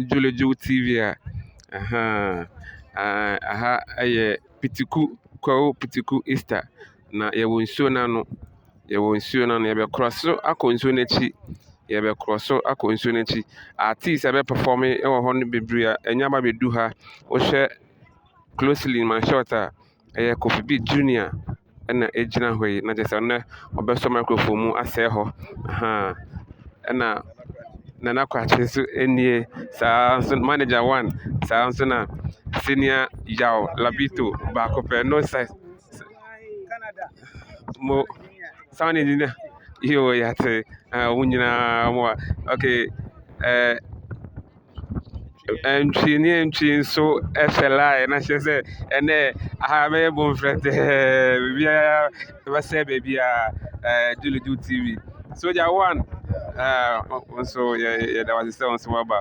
Juleju TV aha ɛyɛ Pitiku Easter na yɛwɔ nsuo n'ano yɛbɛkorɔ so akɔ nsuo n'akyi artist a perform ɛwɔ hɔ no bebree a ɛnyɛ aba bɛdu ha wohwɛ closely man short a ɛyɛ Kofi B Junior ɛna ɛgyina hɔ yi na kyerɛ sɛ ɔno ɔbɛsɔ microphone mu asɛe hɔ ɛna Nana Kwakye nso nie saa nso manager one saa nso na senior Yao Labito baako pɛ no size mo sound engineer yo yate wɔn nyinaa mo okay ntwi nso ɛhyɛ line na kyerɛ sɛ ɛnɛ aha bɛyɛ bomfrɛtɛɛ biribiara bɛsɛ baabi a Juleju TV Soldier One nso yɛda wase sɛ nso waba